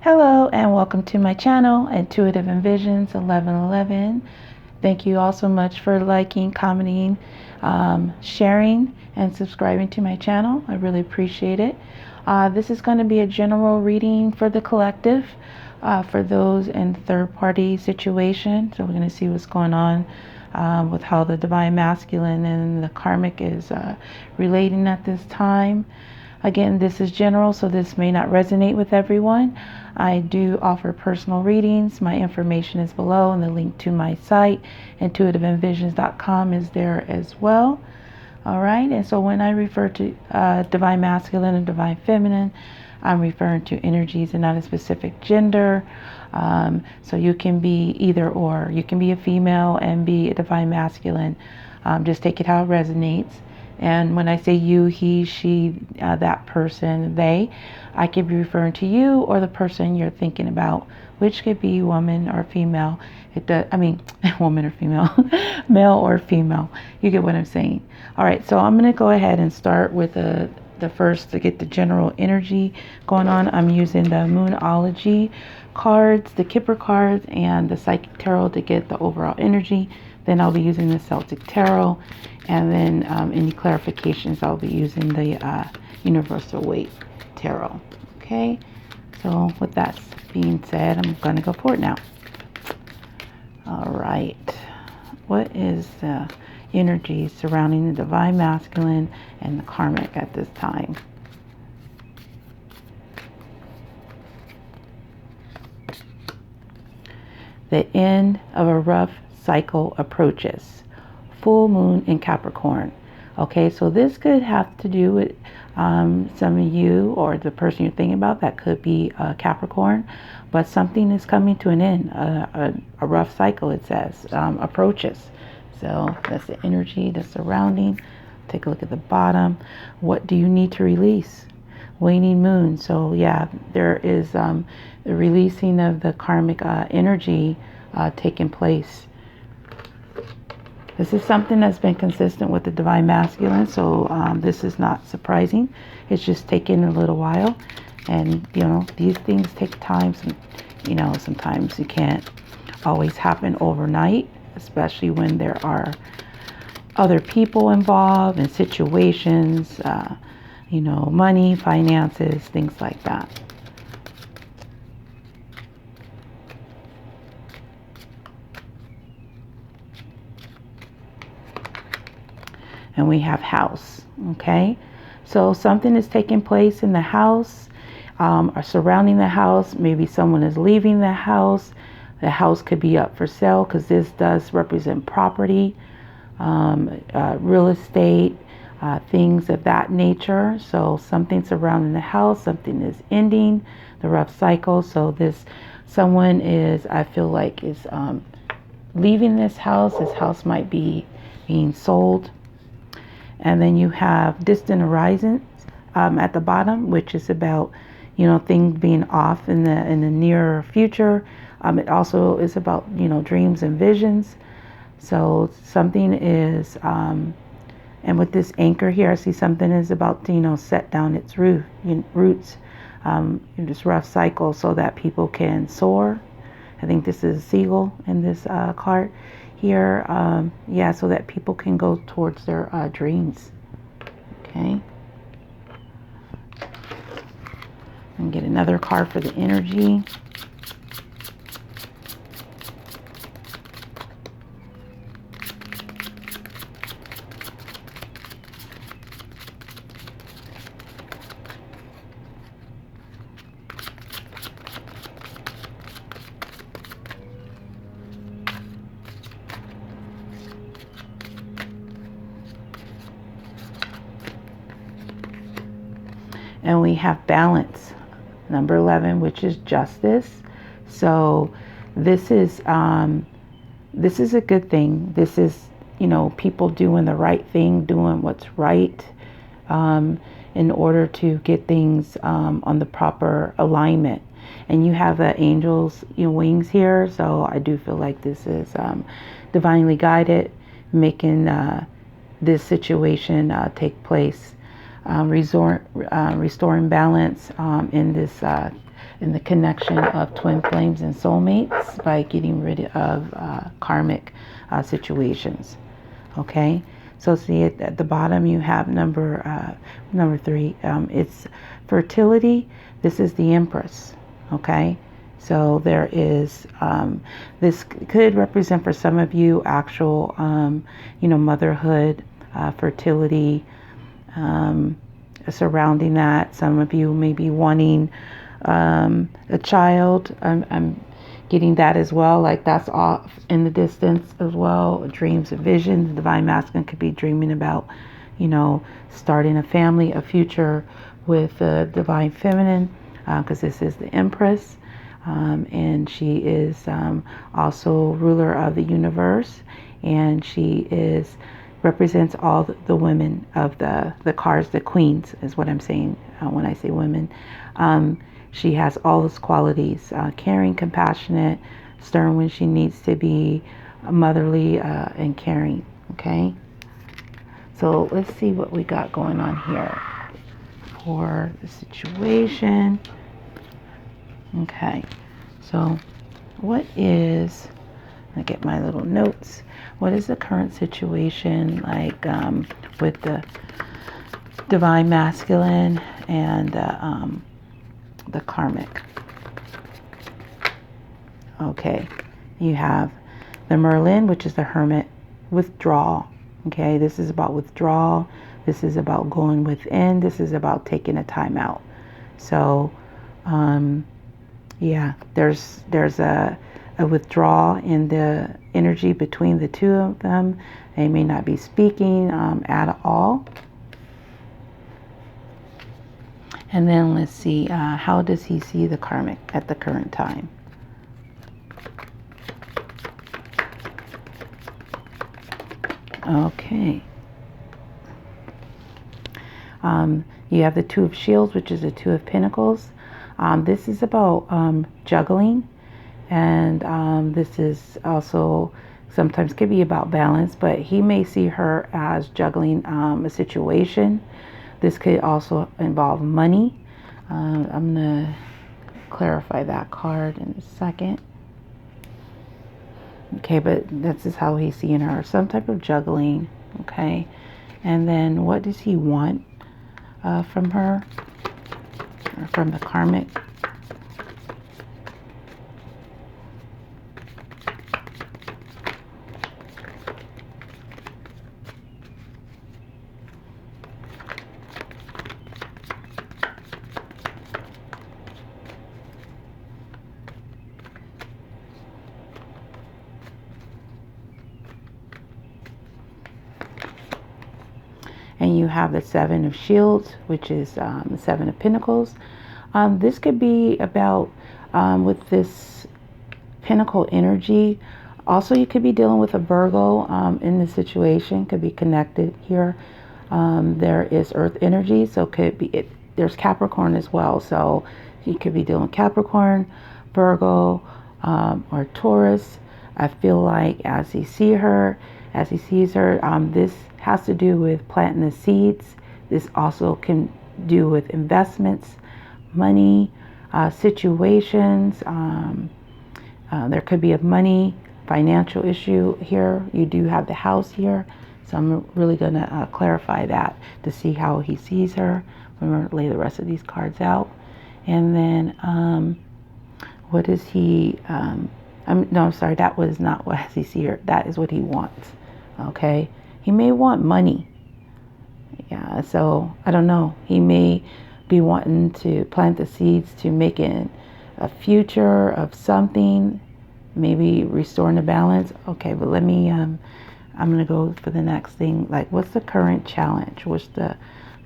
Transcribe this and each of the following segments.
Hello and welcome to my channel, Intuitive Envisions 1111. Thank you all so much for liking, commenting, sharing, and subscribing to my channel. I really appreciate it. This is going to be a general reading for the collective, for those in third-party situation. So we're going to see what's going on with how the Divine Masculine and the Karmic is relating at this time. Again, this is general, so this may not resonate with everyone. I do offer personal readings. My information is below, and the link to my site, intuitiveenvisions.com, is there as well. All right, and so when I refer to Divine Masculine and Divine Feminine, I'm referring to energies and not a specific gender. So you can be either or. You can be a female and be a Divine Masculine. Just take it how it resonates. And when I say you, he, she, that person, they, I could be referring to you or the person you're thinking about, which could be woman or female. It does, woman or female, male or female. You get what I'm saying. All right, so I'm going to go ahead and start with the first to get the general energy going on. I'm using the Moonology cards, the Kipper cards, and the Psychic Tarot to get the overall energy. Then I'll be using the Celtic Tarot, and then any clarifications I'll be using the Universal Weight Tarot. Okay, so with that being said, I'm going to go for it now. All right, what is the energy surrounding the Divine Masculine and the Karmic at this time? The end of a rough cycle approaches. Full moon in Capricorn. Okay, so this could have to do with some of you or the person you're thinking about. That could be Capricorn, but something is coming to an end. A rough cycle, it says, approaches. So that's the energy, the surrounding. Take a look at the bottom. What do you need to release? Waning moon. So yeah, there is the releasing of the karmic energy taking place. This is something that's been consistent with the Divine Masculine, so this is not surprising. It's just taking a little while, and these things take time. Sometimes you can't always happen overnight, especially when there are other people involved and situations, money, finances, things like that. And we have house. Okay, so something is taking place in the house or surrounding the house. Maybe someone is leaving the house. The house could be up for sale, because this does represent property, real estate, things of that nature. So something surrounding the house, something is ending the rough cycle. So someone is, I feel like, is leaving this house. This house might be being sold. And then you have distant horizons at the bottom, which is about, things being off in the near future. It also is about, dreams and visions. So something is, and with this anchor here, I see something is about to, set down its roots in this rough cycle so that people can soar. I think this is a seagull in this card here, so that people can go towards their dreams. Okay, and get another card for the energy. And we have balance, number 11, which is justice. So this is a good thing. This is, people doing the right thing, doing what's right, in order to get things on the proper alignment. And you have the angels, wings here. So I do feel like this is divinely guided, making this situation take place. restoring balance in this in the connection of twin flames and soulmates by getting rid of karmic situations. Okay, so see at the bottom you have number 3. It's fertility. This is the Empress. Okay, so there is this could represent for some of you actual motherhood, fertility, surrounding that. Some of you may be wanting a child. I'm getting that as well, like that's off in the distance as well. Dreams and visions. The divine masculine could be dreaming about starting a family, a future with the divine feminine, because this is the Empress, and she is also ruler of the universe, and she represents all the women of the cards. The queens is what I'm saying when I say women. She has all those qualities: caring, compassionate, stern when she needs to be, motherly, and caring. Okay, so let's see what we got going on here for the situation. Okay, so what is, I get my little notes, what is the current situation like with the divine masculine and the karmic? Okay, you have the Merlin, which is the Hermit, withdrawal. Okay, this is about withdrawal. This is about going within. This is about taking a time out. So yeah, there's a withdrawal in the energy between the two of them. They may not be speaking at all. And then let's see, how does he see the karmic at the current time? Okay. You have the Two of Shields, which is the Two of Pentacles. This is about juggling, and this is also sometimes could be about balance, but he may see her as juggling a situation. This could also involve money. I'm going to clarify that card in a second. Okay, but this is how he's seeing her. Some type of juggling. Okay. And then what does he want from her? Or from the karmic? And you have the Seven of Shields, which is the Seven of Pentacles. This could be about, with this Pentacle energy. Also, you could be dealing with a Virgo in this situation. Could be connected here. There is Earth energy, so could be there's Capricorn as well. So you could be dealing with Capricorn, Virgo, or Taurus. I feel like as he sees her, this has to do with planting the seeds. This also can do with investments, money, situations. There could be a money, financial issue here. You do have the House here. So I'm really going to clarify that to see how he sees her. I'm going to lay the rest of these cards out. And then what is he... no, I'm sorry. That was not what he sees her. That is what he wants. Okay. He may want money. Yeah, so I don't know. He may be wanting to plant the seeds to make it a future of something, maybe restoring the balance. Okay, but let me, I'm going to go for the next thing. Like, what's the current challenge? What's the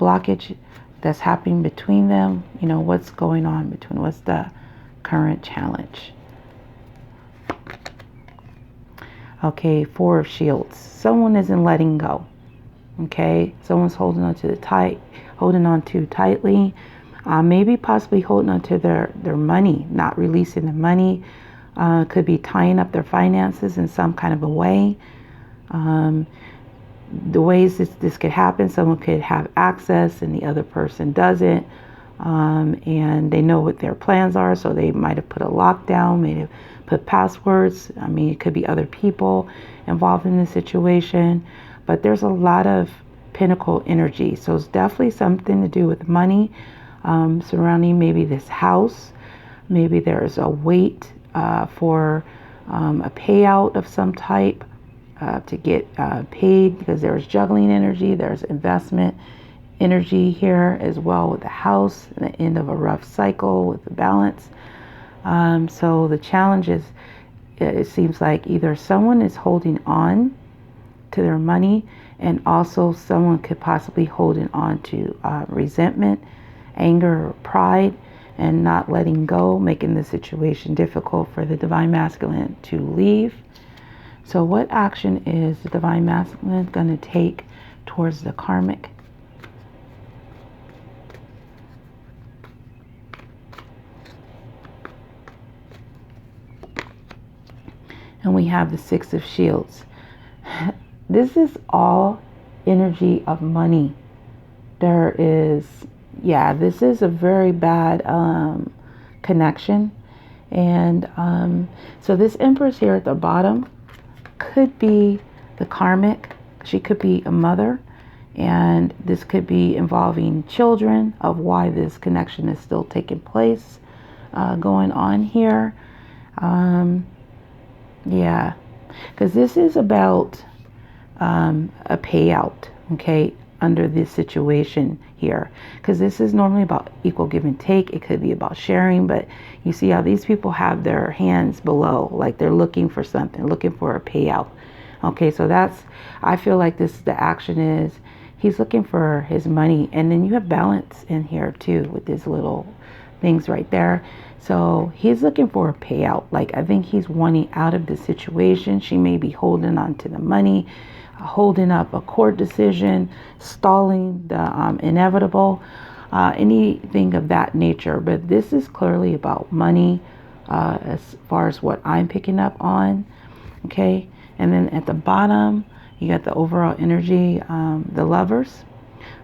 blockage that's happening between them? You know, what's going on between, what's the current challenge? Okay, Four of Shields. Someone isn't letting go. Okay, someone's holding on too tightly. Maybe possibly holding on to their money, not releasing the money. Could be tying up their finances in some kind of a way. the ways this could happen, someone could have access and the other person doesn't. And they know what their plans are, so they might have put a lockdown, may have put passwords. I mean, it could be other people involved in the situation, but there's a lot of Pentacle energy, so it's definitely something to do with money surrounding maybe this house. Maybe there's a wait for a payout of some type to get paid, because there's juggling energy, there's investment energy here as well with the house and the end of a rough cycle with the balance. So the challenge is, it seems like either someone is holding on to their money, and also someone could possibly holding on to resentment, anger, or pride, and not letting go, making the situation difficult for the Divine Masculine to leave. So what action is the Divine Masculine going to take towards the Karmic? And we have the Six of Shields. This is all energy of money. There is, yeah, this is a very bad connection. And so this Empress here at the bottom could be the Karmic. She could be a mother. And this could be involving children, of why this connection is still taking place, going on here. Yeah, because this is about a payout, okay, under this situation here. Because this is normally about equal give and take. It could be about sharing, but you see how these people have their hands below, like they're looking for something, looking for a payout. Okay, so that's, I feel like this, the action is, he's looking for his money. And then you have balance in here too with these little things right there. So he's looking for a payout. Like, I think he's wanting out of the situation. She may be holding on to the money, holding up a court decision, stalling the inevitable, anything of that nature. But this is clearly about money, as far as what I'm picking up on. Okay. And then at the bottom, you got the overall energy, the Lovers,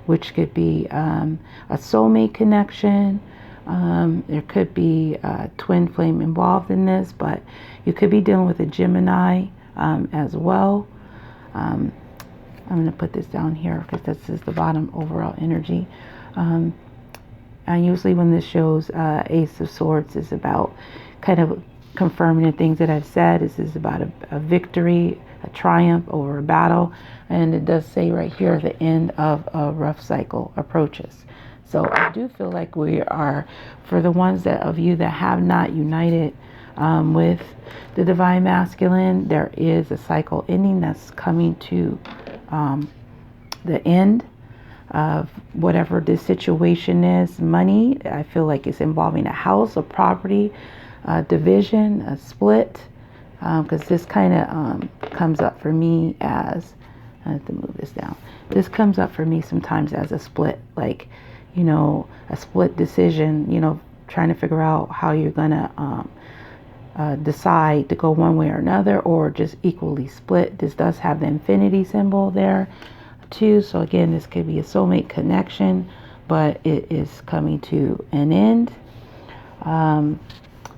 which could be a soulmate connection. There could be a twin flame involved in this, but you could be dealing with a Gemini as well. I'm going to put this down here because this is the bottom overall energy. And usually when this shows Ace of Swords is about kind of confirming the things that I've said. This is about a victory, a triumph over a battle. And it does say right here, the end of a rough cycle approaches. So I do feel like we are, for the ones of you that have not united with the Divine Masculine, there is a cycle ending that's coming to the end of whatever this situation is. Money, I feel like it's involving a house, a property, a division, a split, because this kind of comes up for me as, I have to move this down. This comes up for me sometimes as a split, like, you know, a split decision, you know, trying to figure out how you're going to decide to go one way or another, or just equally split. This does have the infinity symbol there too. So again, this could be a soulmate connection, but it is coming to an end.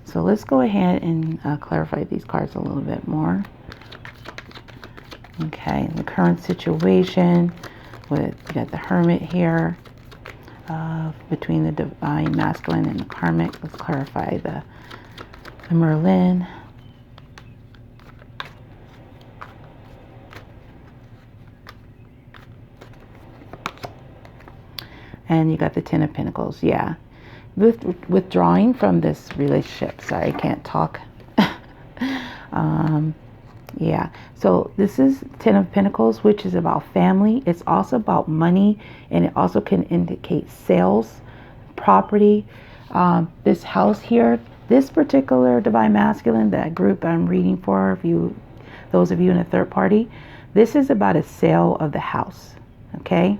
So let's go ahead and clarify these cards a little bit more. Okay, the current situation with, you got the Hermit here. Between the Divine Masculine and the Karmic. Let's clarify the Merlin. And you got the Ten of Pentacles. Yeah. Withdrawing from this relationship. Sorry, I can't talk. Yeah, so this is Ten of Pentacles, which is about family. It's also about money, and it also can indicate sales, property. This house here, this particular Divine Masculine, that group I'm reading for, if you, those of you in a third party, this is about a sale of the house. Okay,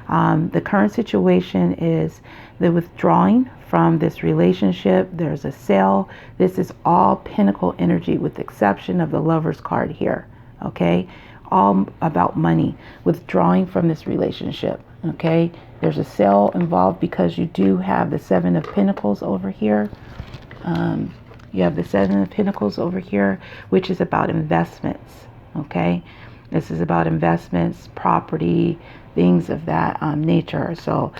the current situation is the withdrawing from this relationship. There's a sale. This is all Pentacle energy with the exception of the Lover's card here. Okay, all about money, withdrawing from this relationship. Okay, there's a sale involved because you do have the Seven of Pentacles over here. You have the Seven of Pentacles over here, which is about investments. Okay, this is about investments, property, things of that nature. So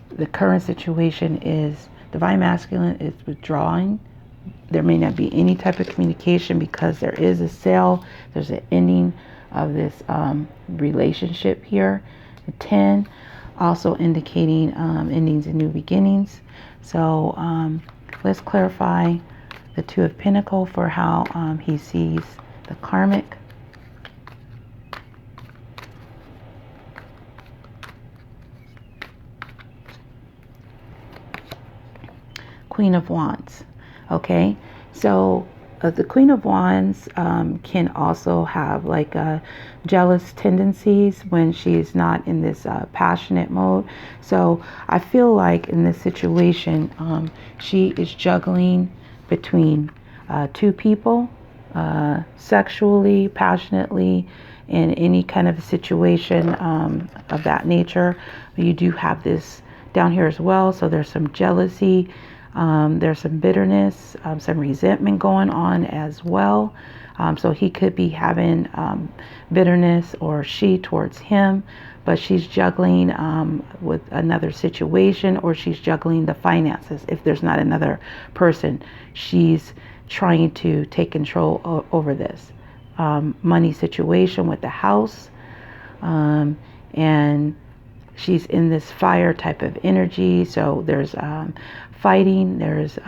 the current situation is Divine Masculine is withdrawing. There may not be any type of communication because there is a sale. There's an ending of this relationship here. The 10 also indicating endings and new beginnings. So let's clarify the Two of Pentacles for how he sees the karmic. Queen of Wands. Okay, so the Queen of Wands can also have like jealous tendencies when she's not in this passionate mode. So I feel like in this situation, she is juggling between two people, sexually, passionately, in any kind of situation of that nature. You do have this down here as well. So there's some jealousy. There's some bitterness, some resentment going on as well. So he could be having bitterness, or she towards him, but she's juggling with another situation, or she's juggling the finances. If there's not another person, she's trying to take control over this money situation with the house. And she's in this fire type of energy. So there's fighting, there's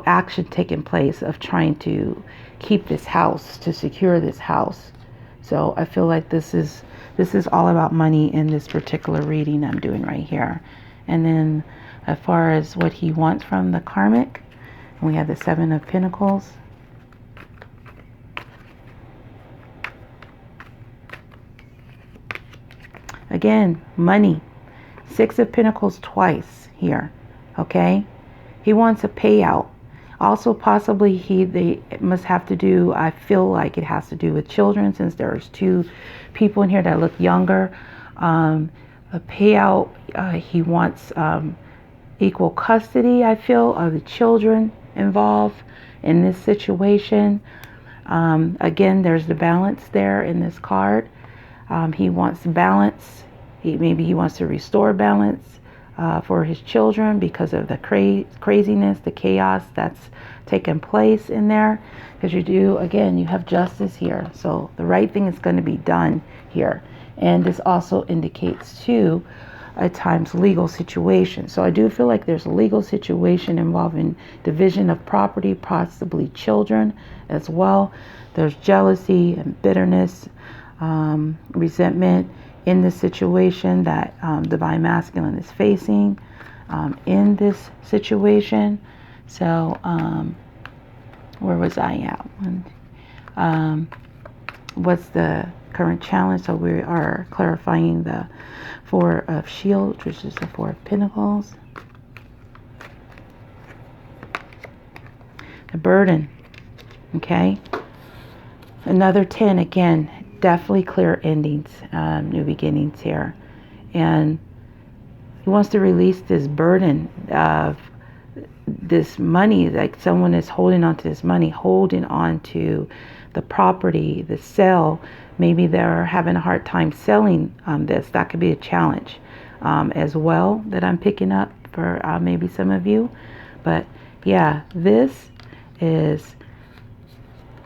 action taking place of trying to keep this house, to secure this house. So I feel like this is all about money in this particular reading I'm doing right here. And then as far as what he wants from the karmic, we have the Seven of Pentacles. Again, money. Six of Pentacles twice here. Okay, he wants a payout. Also, possibly they must have to do, I feel like it has to do with children, since there's two people in here that look younger. A payout. He wants equal custody, I feel, of the children involved in this situation. Again, there's the balance there in this card. He wants balance. Maybe he wants to restore balance for his children because of the craziness, the chaos that's taken place in there. Because you have justice here. So the right thing is going to be done here. And this also indicates too, at times, legal situation. So I do feel like there's a legal situation involving division of property, possibly children as well. There's jealousy and bitterness, resentment in this situation that Divine Masculine is facing in this situation. So where was I at? What's the current challenge? So we are clarifying the Four of Shields, which is the Four of Pentacles. The burden. Okay, another 10. Again, definitely clear endings, new beginnings here. And he wants to release this burden of this money, like someone is holding on to this money, holding on to the property, the sale. Maybe they're having a hard time selling this. That could be a challenge as well that I'm picking up for maybe some of you. But yeah, this is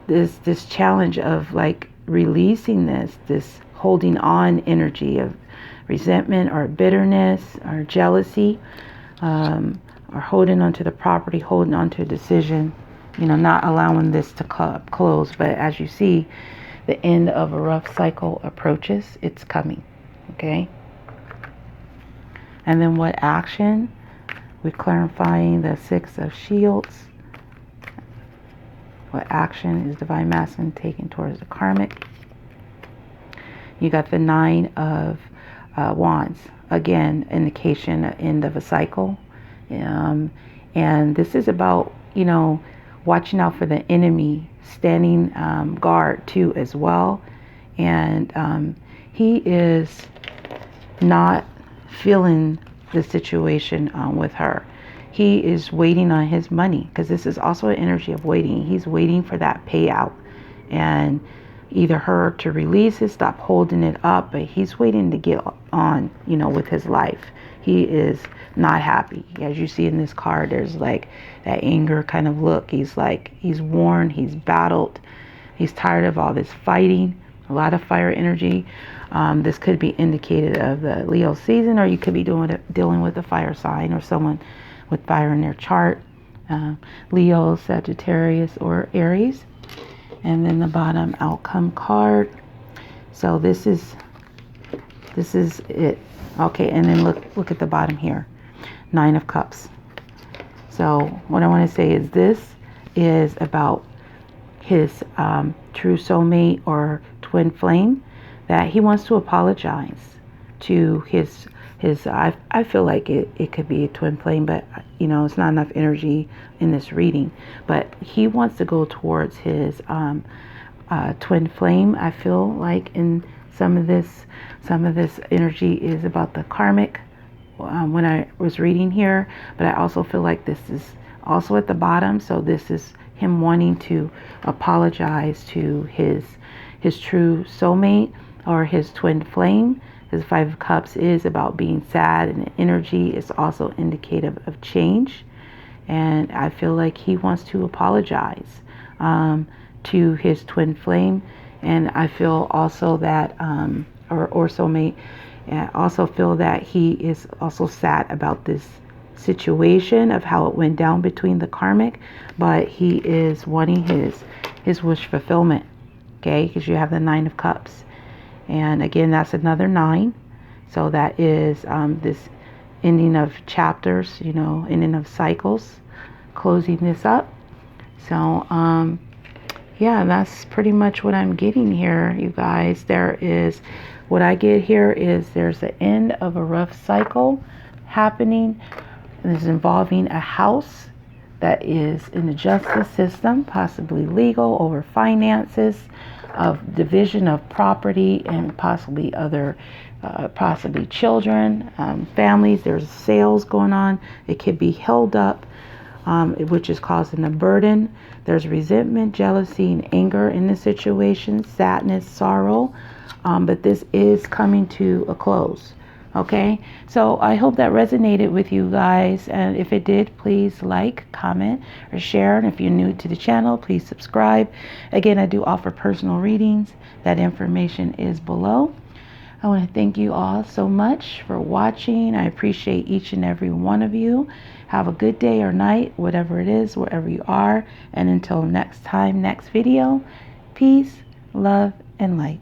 this challenge of like releasing this holding on energy of resentment or bitterness or jealousy, or holding on to the property, holding on to a decision, not allowing this to close. But as you see, the end of a rough cycle approaches. It's coming. Okay. And then what action? We're clarifying the Six of Shields. What action is Divine Masculine taking towards the karmic? You got the Nine of Wands. Again, indication, end of a cycle. And this is about, watching out for the enemy, standing guard too as well. And he is not feeling the situation with her. He is waiting on his money, because this is also an energy of waiting. He's waiting for that payout, and either her to release it, stop holding it up, but he's waiting to get on, you know, with his life. He is not happy. As you see in this card, there's like that anger kind of look. He's like, he's worn, he's battled, he's tired of all this fighting, a lot of fire energy. This could be indicated of the Leo season, or you could be dealing with a fire sign or someone with fire in their chart. Leo, Sagittarius, or Aries. And then the bottom outcome card. So this is it. Okay, and then look at the bottom here. 9 of Cups. So what I want to say is this is about his true soulmate or twin flame, that he wants to apologize to his I feel like it could be a twin flame, but you know, it's not enough energy in this reading. But he wants to go towards his twin flame. I feel like in some of this energy is about the karmic when I was reading here, but I also feel like this is also at the bottom. So this is him wanting to apologize to his true soulmate or his twin flame. His 5 of Cups is about being sad, and the energy is also indicative of change. And I feel like he wants to apologize to his twin flame. And I feel also that, or soulmate, I also feel that he is also sad about this situation of how it went down between the karmic, but he is wanting his wish fulfillment. Okay, because you have the 9 of Cups. And again, that's another 9. So that is this ending of chapters, you know, ending of cycles, closing this up. So, yeah, that's pretty much what I'm getting here, you guys. What I get here is there's the end of a rough cycle happening. And it's involving a house that is in the justice system, possibly legal, over finances, of division of property, and possibly other, possibly children, families. There's sales going on. It could be held up, which is causing a burden. There's resentment, jealousy, and anger in the situation, sadness, sorrow. But this is coming to a close. Okay, so I hope that resonated with you guys, and if it did, please like, comment, or share. And if you're new to the channel, please subscribe. Again, I do offer personal readings. That information is below. I want to thank you all so much for watching. I appreciate each and every one of you. Have a good day or night, whatever it is, wherever you are. And until next time, next video, peace, love, and light.